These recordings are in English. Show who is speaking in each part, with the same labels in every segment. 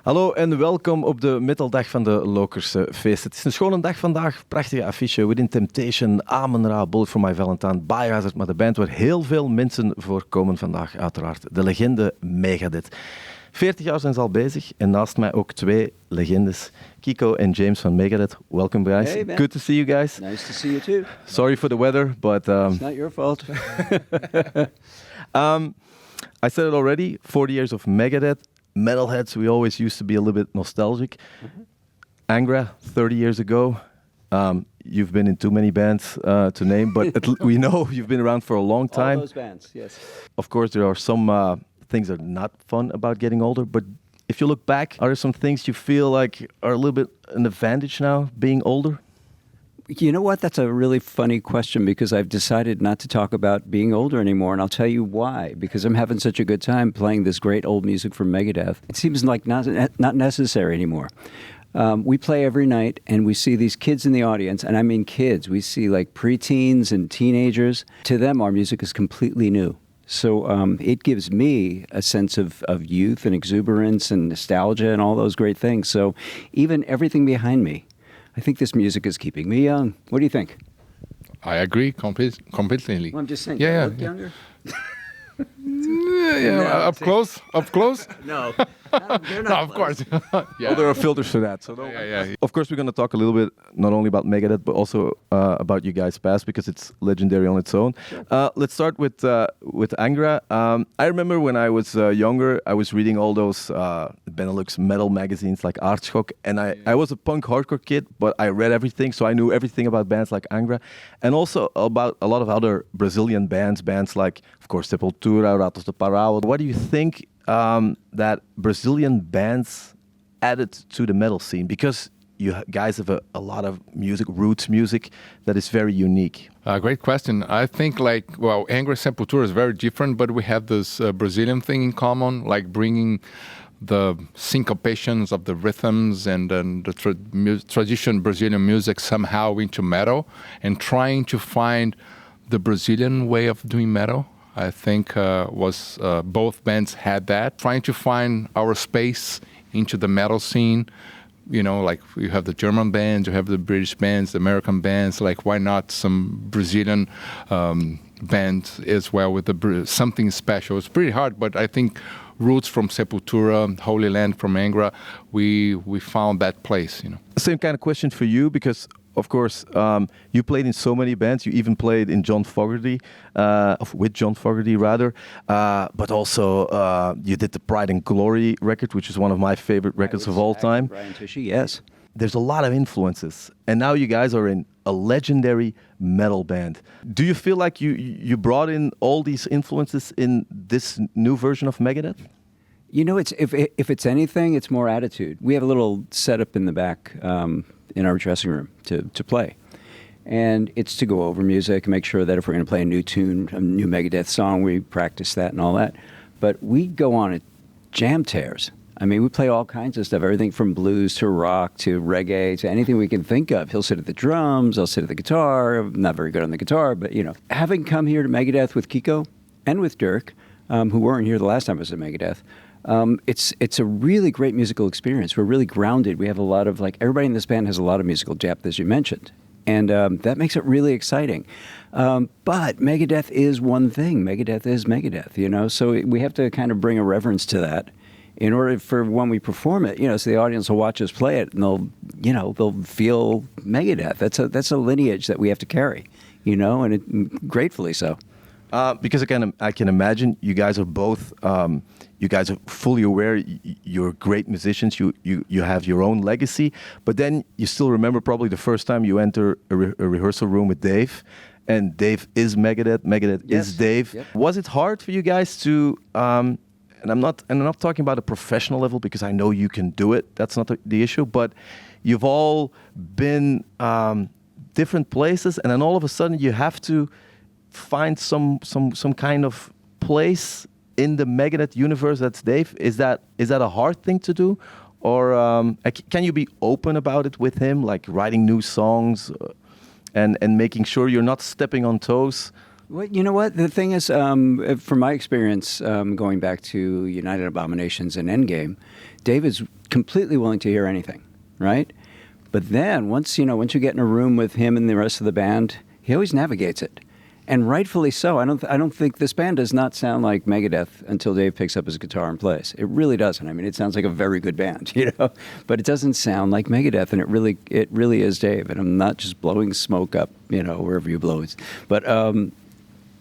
Speaker 1: Hallo en welkom op de metaldag van de Lokerse Feesten. Het is een schone dag vandaag, prachtige affiche, Within Temptation, Amen-Ra, Bullet for My Valentine, Biohazard, maar de band waar heel veel mensen voor komen vandaag uiteraard. De legende Megadeth. 40 jaar zijn ze al bezig en naast mij ook twee legendes, Kiko en James van Megadeth. Welcome guys.
Speaker 2: Hey, man.
Speaker 1: Good to see you guys.
Speaker 2: Nice to see you too.
Speaker 1: Sorry for the weather, but...
Speaker 2: It's not your fault.
Speaker 1: I said it already, 40 years of Megadeth. Metalheads, we always used to be a little bit nostalgic.
Speaker 2: Mm-hmm.
Speaker 1: Angra, 30 years ago. You've been in too many bands to name, but we know you've been around for a long time.
Speaker 2: All those bands, yes.
Speaker 1: Of course, there are some things that are not fun about getting older, but if you look back, are there some things you feel like are a little bit an advantage now, being older?
Speaker 2: You know what? That's a really funny question because I've decided not to talk about being older anymore, and I'll tell you why. Because I'm having such a good time playing this great old music from Megadeth. It seems like not necessary anymore. We play every night, and we see these kids in the audience, and I mean kids. We see like preteens and teenagers. To them, our music is completely new. So it gives me a sense of youth and exuberance and nostalgia and all those great things. So even everything behind me, I think this music is keeping me young. What do you think?
Speaker 3: I agree completely.
Speaker 2: Well, I'm just saying,
Speaker 3: Yeah,
Speaker 2: do I
Speaker 3: yeah,
Speaker 2: look
Speaker 3: yeah.
Speaker 2: younger?
Speaker 3: Yeah, up close.
Speaker 2: No, they're not
Speaker 3: No, of
Speaker 2: close.
Speaker 3: course.
Speaker 1: Well, there are filters for that. So don't
Speaker 3: Yeah.
Speaker 1: Of course, we're going to talk a little bit not only about Megadeth, but also about you guys' past because it's legendary on its own.
Speaker 2: Sure.
Speaker 1: Let's start with Angra. I remember when I was younger, I was reading all those Benelux metal magazines like Aardschok, and I was a punk hardcore kid, but I read everything, so I knew everything about bands like Angra, and also about a lot of other Brazilian bands like, of course, Sepultura, Ratos de Pará. What do you think that Brazilian bands added to the metal scene? Because you guys have a lot of music, roots music, that is very unique.
Speaker 3: Great question. I think Angra Sepultura is very different, but we have this Brazilian thing in common, like bringing the syncopations of the rhythms and the traditional Brazilian music somehow into metal and trying to find the Brazilian way of doing metal. I think both bands had that, trying to find our space into the metal scene. You know, like you have the German bands, you have the British bands, the American bands. Like, why not some Brazilian band as well with something special? It's pretty hard, but I think roots from Sepultura, Holy Land from Angra, we found that place. You know.
Speaker 1: Same kind of question for you because. Of course, you played in so many bands. You even played in John Fogerty, with John Fogerty rather. But also, you did the Pride and Glory record, which is one of my favorite records of all time.
Speaker 2: Brian Tushy, yes.
Speaker 1: There's a lot of influences, and now you guys are in a legendary metal band. Do you feel like you brought in all these influences in this new version of Megadeth?
Speaker 2: You know, if it's anything, it's more attitude. We have a little setup in the back in our dressing room to play. And it's to go over music and make sure that if we're going to play a new tune, a new Megadeth song, we practice that and all that. But we go on jam tears. I mean, we play all kinds of stuff, everything from blues to rock to reggae to anything we can think of. He'll sit at the drums, I'll sit at the guitar. I'm not very good on the guitar, but, you know. Having come here to Megadeth with Kiko and with Dirk, who weren't here the last time I was at Megadeth, it's a really great musical experience. We're really grounded. We have a lot of, everybody in this band has a lot of musical depth, as you mentioned. And that makes it really exciting. But Megadeth is one thing. Megadeth is Megadeth, you know? So we have to kind of bring a reverence to that in order for when we perform it, you know, so the audience will watch us play it and they'll feel Megadeth. That's a lineage that we have to carry, you know, and gratefully so.
Speaker 1: Because I can imagine you guys are both. You guys are fully aware you're great musicians. You have your own legacy, but then you still remember probably the first time you enter a rehearsal room with Dave, and Dave is Megadeth. Megadeth is Dave.
Speaker 2: Yep.
Speaker 1: Was it hard for you guys to? And I'm not talking about a professional level because I know you can do it. That's not the issue. But you've all been different places, and then all of a sudden you have to find some kind of place in the Megadeth universe that's Dave. Is that a hard thing to do, or can you be open about it with him, like writing new songs and making sure you're not stepping on toes
Speaker 2: Well, you know what? The thing is, from my experience, going back to United Abominations and Endgame, Dave is completely willing to hear anything, right? But then once you get in a room with him and the rest of the band, he always navigates it, and rightfully so. I don't think this band does not sound like Megadeth until Dave picks up his guitar and plays. It really doesn't. I mean, it sounds like a very good band, but it doesn't sound like Megadeth, and it really is Dave. And I'm not just blowing smoke up, wherever you blow it, but.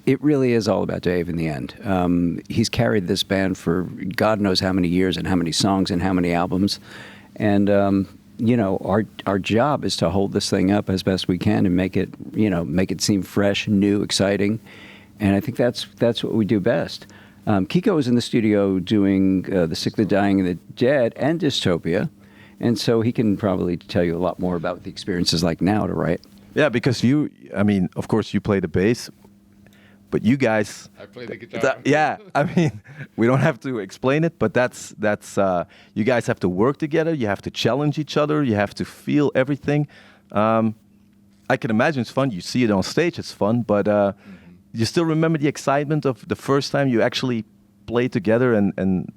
Speaker 2: It really is all about Dave in the end. He's carried this band for God knows how many years and how many songs and how many albums. And, our job is to hold this thing up as best we can and make it seem fresh, new, exciting. And I think that's what we do best. Kiko is in the studio doing The Sick, the Dying, and the Dead and Dystopia. And so he can probably tell you a lot more about what the experience is like now to write.
Speaker 1: Yeah, because of course you play the bass. But you guys,
Speaker 3: I play the guitar.
Speaker 1: We don't have to explain it, but that's you guys have to work together. You have to challenge each other. You have to feel everything. I can imagine it's fun. You see it on stage, it's fun. But you still remember the excitement of the first time you actually played together and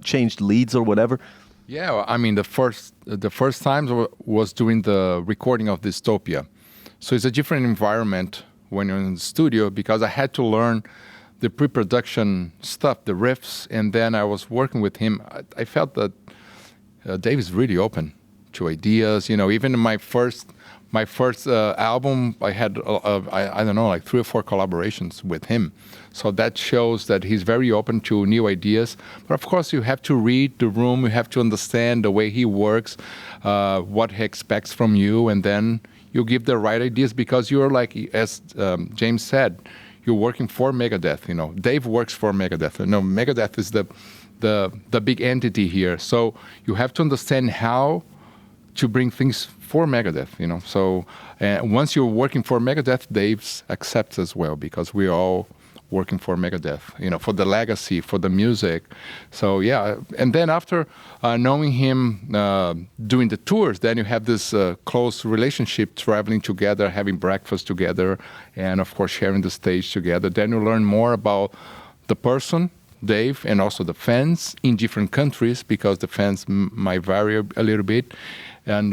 Speaker 1: changed leads or whatever.
Speaker 3: Yeah, I mean the first times was doing the recording of Dystopia, so it's a different environment when you're in the studio, because I had to learn the pre-production stuff, the riffs, and then I was working with him. I felt that Dave is really open to ideas. Even in my first album, I had I don't know, like 3 or 4 collaborations with him. So that shows that he's very open to new ideas. But of course, you have to read the room. You have to understand the way he works, what he expects from you, and then you give the right ideas, because you're like, as James said, you're working for Megadeth. Dave works for Megadeth. Megadeth is the big entity here. So you have to understand how to bring things for Megadeth. So once you're working for Megadeth, Dave accepts as well, because we're all working for Megadeth, for the legacy, for the music. So yeah, and then after knowing him doing the tours, then you have this close relationship, traveling together, having breakfast together, and of course sharing the stage together. Then you learn more about the person, Dave, and also the fans in different countries, because the fans might vary a little bit. And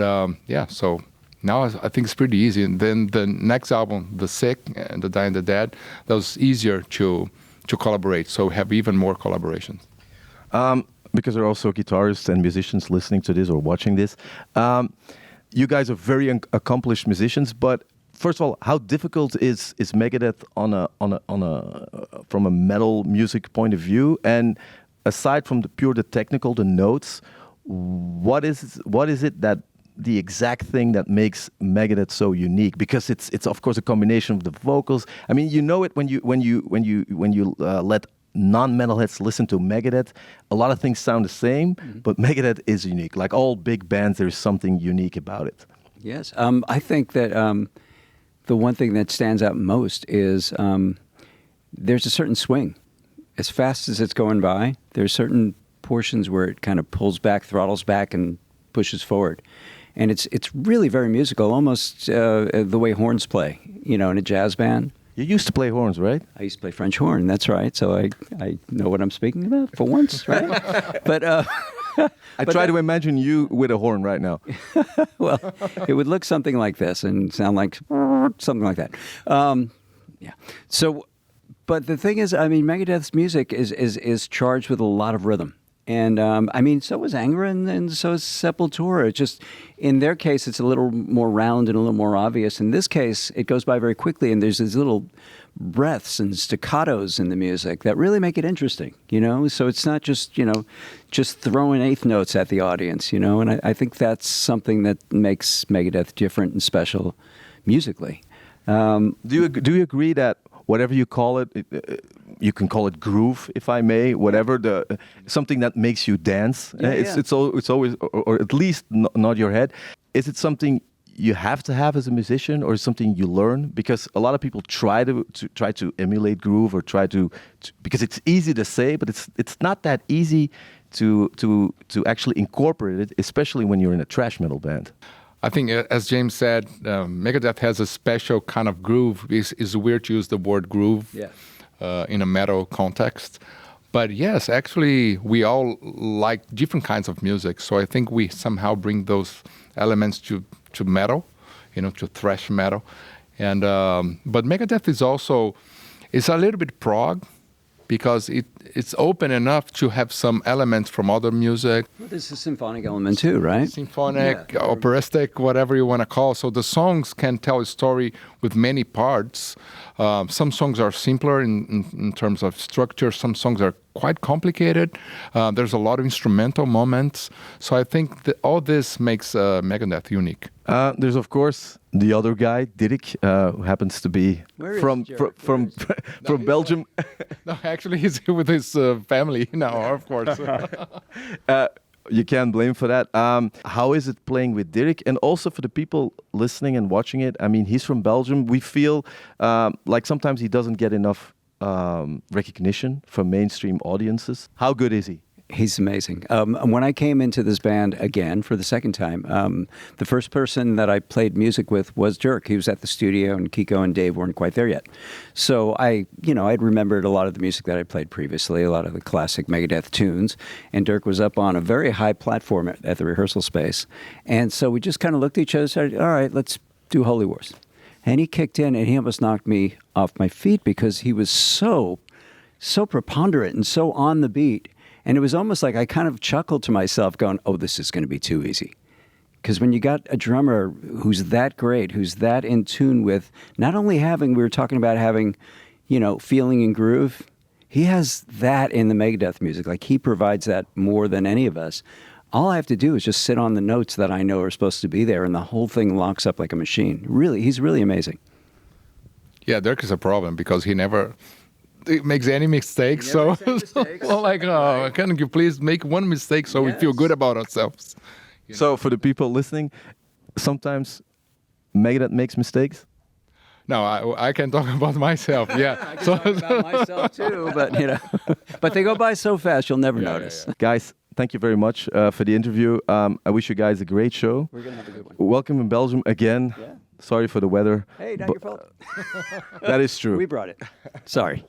Speaker 3: so now I think it's pretty easy. And then the next album, The Sick and the Dying and the Dead, that was easier to collaborate. So we have even more collaborations.
Speaker 1: Because there are also guitarists and musicians listening to this or watching this. You guys are very accomplished musicians, but first of all, how difficult is Megadeth from a metal music point of view? And aside from the technical, the notes, what is it that the exact thing that makes Megadeth so unique? Because it's of course a combination of the vocals. I mean, it when you let non-metalheads listen to Megadeth. A lot of things sound the same, but Megadeth is unique. Like all big bands, there's something unique about it.
Speaker 2: Yes, I think that the one thing that stands out most is there's a certain swing. As fast as it's going by, there's certain portions where it kind of pulls back, throttles back, and pushes forward. And it's really very musical, almost the way horns play, in a jazz band.
Speaker 1: You used to play horns, right?
Speaker 2: I used to play French horn, that's right. So I know what I'm speaking about for once, right? But
Speaker 1: I try to imagine you with a horn right now.
Speaker 2: Well, it would look something like this and sound like something like that. Yeah. So, but the thing is, I mean, Megadeth's music is charged with a lot of rhythm. And I mean, so is Angra and so is Sepultura. It's just, in their case, it's a little more round and a little more obvious. In this case, it goes by very quickly, and there's these little breaths and staccatos in the music that really make it interesting, So it's not just, just throwing eighth notes at the audience, And I think that's something that makes Megadeth different and special musically.
Speaker 1: Do you agree that whatever you call it, you can call it groove, if I may, whatever, something that makes you dance. It's always, or at least nod your head. Is it something you have to have as a musician, or something you learn? Because a lot of people try to emulate groove, or try to because it's easy to say, but it's not that easy to actually incorporate it, especially when you're in a thrash metal band.
Speaker 3: I think, as James said, Megadeth has a special kind of groove. It's weird to use the word groove in a metal context. But yes, actually, we all like different kinds of music. So I think we somehow bring those elements to metal, to thrash metal. And but Megadeth is also, it's a little bit prog, because it's open enough to have some elements from other music.
Speaker 2: Well, there's a symphonic element too, right?
Speaker 3: Symphonic, operistic, whatever you want to call. So the songs can tell a story with many parts. Some songs are simpler in terms of structure. Some songs are quite complicated. There's a lot of instrumental moments. So I think that all this makes Megadeth unique.
Speaker 1: There's, of course, the other guy, Dirk, who happens to be from Belgium.
Speaker 3: No, actually, he's here with his family now, of course.
Speaker 1: You can't blame for that. How is it playing with Dirk? And also for the people listening and watching it, I mean, he's from Belgium. We feel like sometimes he doesn't get enough recognition from mainstream audiences. How good is he?
Speaker 2: He's amazing. When I came into this band again for the second time, the first person that I played music with was Dirk. He was at the studio, and Kiko and Dave weren't quite there yet. So I'd remembered a lot of the music that I played previously, a lot of the classic Megadeth tunes, and Dirk was up on a very high platform at the rehearsal space. And so we just kind of looked at each other and said, all right, let's do Holy Wars. And he kicked in, and he almost knocked me off my feet because he was so preponderant and so on the beat. And it was almost like I kind of chuckled to myself going, oh, this is going to be too easy. Because when you got a drummer who's that great, who's that in tune with not only we were talking about having, feeling and groove, he has that in the Megadeth music. Like, he provides that more than any of us. All I have to do is just sit on the notes that I know are supposed to be there, and the whole thing locks up like a machine. Really, he's really amazing.
Speaker 3: Yeah, Dirk is a problem because he never makes any mistakes. So, can you please make one mistake so we feel good about ourselves?
Speaker 1: So for the people listening, sometimes Megadeth makes mistakes?
Speaker 3: No, I can talk about myself. Yeah,
Speaker 2: I can talk about myself too, but but they go by so fast you'll never notice.
Speaker 1: Yeah. Guys, thank you very much for the interview. I wish you guys a great show.
Speaker 2: We're gonna have a good one.
Speaker 1: Welcome in Belgium again.
Speaker 2: Yeah.
Speaker 1: Sorry for the weather.
Speaker 2: Hey, not your fault.
Speaker 1: That is true.
Speaker 2: We brought it. Sorry.